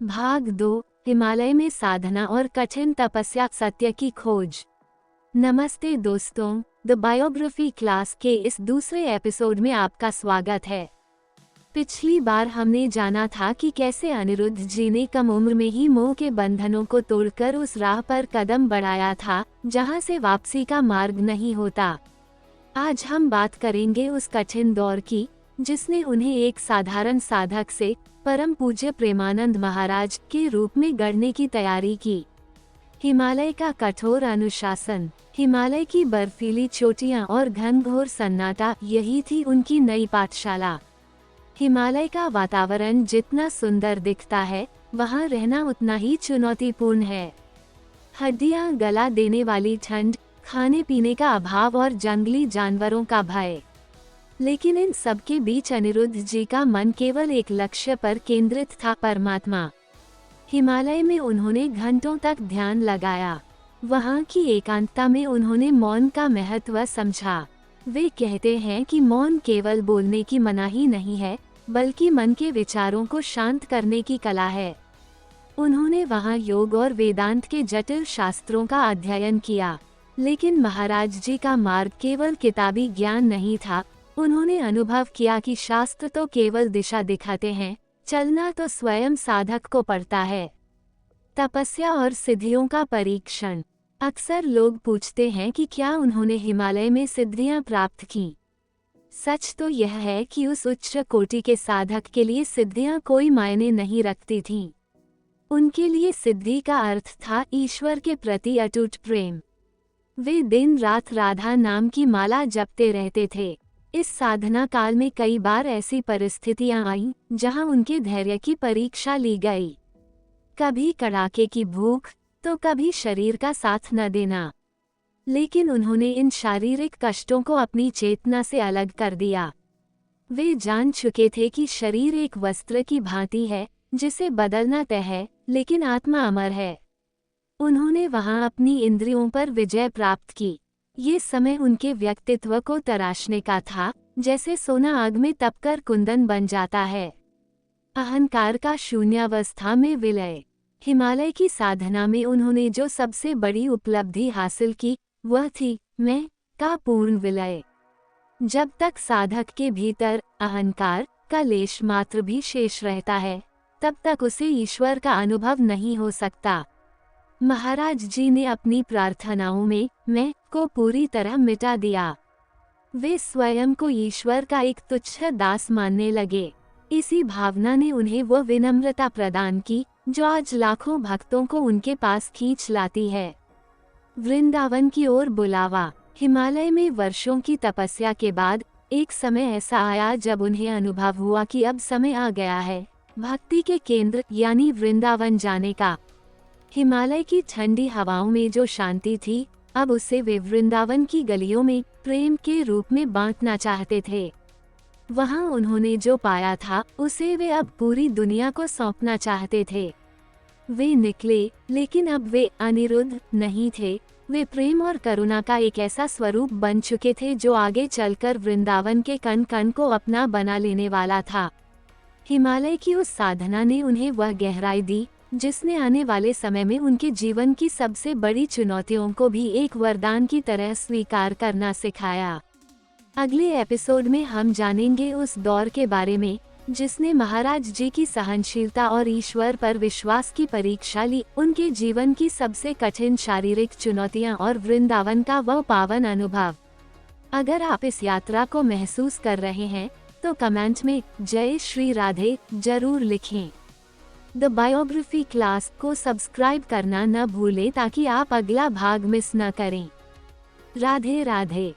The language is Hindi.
भाग 2, हिमालय में साधना और कठिन तपस्या, सत्य की खोज। नमस्ते दोस्तों, द बायोग्राफी क्लास के इस दूसरे एपिसोड में आपका स्वागत है। पिछली बार हमने जाना था कि कैसे अनिरुद्ध जी ने कम उम्र में ही मोह के बंधनों को तोड़कर उस राह पर कदम बढ़ाया था जहां से वापसी का मार्ग नहीं होता। आज हम बात करेंगे उस कठिन दौर की जिसने उन्हें एक साधारण साधक से परम पूज्य प्रेमानंद महाराज के रूप में गढ़ने की तैयारी की। हिमालय का कठोर अनुशासन, हिमालय की बर्फीली चोटियां और घनघोर सन्नाटा, यही थी उनकी नई पाठशाला। हिमालय का वातावरण जितना सुंदर दिखता है, वहां रहना उतना ही चुनौतीपूर्ण है। हड्डियां गला देने वाली ठंड, खाने पीने का अभाव और जंगली जानवरों का भय। लेकिन इन सब के बीच अनिरुद्ध जी का मन केवल एक लक्ष्य पर केंद्रित था, परमात्मा। हिमालय में उन्होंने घंटों तक ध्यान लगाया। वहाँ की एकांतता में उन्होंने मौन का महत्व समझा। वे कहते हैं कि मौन केवल बोलने की मनाही नहीं है, बल्कि मन के विचारों को शांत करने की कला है। उन्होंने वहाँ योग और वेदांत के जटिल शास्त्रों का अध्ययन किया, लेकिन महाराज जी का मार्ग केवल किताबी ज्ञान नहीं था। उन्होंने अनुभव किया कि शास्त्र तो केवल दिशा दिखाते हैं, चलना तो स्वयं साधक को पड़ता है। तपस्या और सिद्धियों का परीक्षण। अक्सर लोग पूछते हैं कि क्या उन्होंने हिमालय में सिद्धियां प्राप्त की। सच तो यह है कि उस उच्च कोटि के साधक के लिए सिद्धियां कोई मायने नहीं रखती थीं। उनके लिए सिद्धि का अर्थ था ईश्वर के प्रति अटूट प्रेम। वे दिन रात राधा नाम की माला जपते रहते थे। इस साधना काल में कई बार ऐसी परिस्थितियां आईं जहां उनके धैर्य की परीक्षा ली गई। कभी कड़ाके की भूख, तो कभी शरीर का साथ न देना। लेकिन उन्होंने इन शारीरिक कष्टों को अपनी चेतना से अलग कर दिया। वे जान चुके थे कि शरीर एक वस्त्र की भांति है जिसे बदलना तय है, लेकिन आत्मा अमर है। उन्होंने वहां अपनी इंद्रियों पर विजय प्राप्त की। ये समय उनके व्यक्तित्व को तराशने का था, जैसे सोना आग में तपकर कुंदन बन जाता है। अहंकार का शून्यावस्था में विलय। हिमालय की साधना में उन्होंने जो सबसे बड़ी उपलब्धि हासिल की, वह थी मैं का पूर्ण विलय। जब तक साधक के भीतर अहंकार का लेश मात्र भी शेष रहता है, तब तक उसे ईश्वर का अनुभव नहीं हो सकता। महाराज जी ने अपनी प्रार्थनाओं में मैं को पूरी तरह मिटा दिया। वे स्वयं को ईश्वर का एक तुच्छ दास मानने लगे। इसी भावना ने उन्हें वो विनम्रता प्रदान की जो आज लाखों भक्तों को उनके पास खींच लाती है। वृंदावन की ओर बुलावा। हिमालय में वर्षों की तपस्या के बाद एक समय ऐसा आया जब उन्हें अनुभव हुआ कि अब समय आ गया है भक्ति के केंद्र यानी वृंदावन जाने का। हिमालय की ठंडी हवाओं में जो शांति थी, अब उसे वे वृंदावन की गलियों में प्रेम के रूप में बांटना चाहते थे। वहां उन्होंने जो पाया था, उसे वे अब पूरी दुनिया को सौंपना चाहते थे। वे निकले, लेकिन अब वे अनिरुद्ध नहीं थे। वे प्रेम और करुणा का एक ऐसा स्वरूप बन चुके थे जो आगे चलकर वृंदावन के कण कण को अपना बना लेने वाला था। हिमालय की उस साधना ने उन्हें वह गहराई दी जिसने आने वाले समय में उनके जीवन की सबसे बड़ी चुनौतियों को भी एक वरदान की तरह स्वीकार करना सिखाया। अगले एपिसोड में हम जानेंगे उस दौर के बारे में जिसने महाराज जी की सहनशीलता और ईश्वर पर विश्वास की परीक्षा ली, उनके जीवन की सबसे कठिन शारीरिक चुनौतियां और वृंदावन का वह पावन अनुभव। अगर आप इस यात्रा को महसूस कर रहे हैं तो कमेंट में जय श्री राधे जरूर लिखें। द बायोग्राफी क्लास को सब्सक्राइब करना न भूलें ताकि आप अगला भाग मिस न करें। राधे राधे।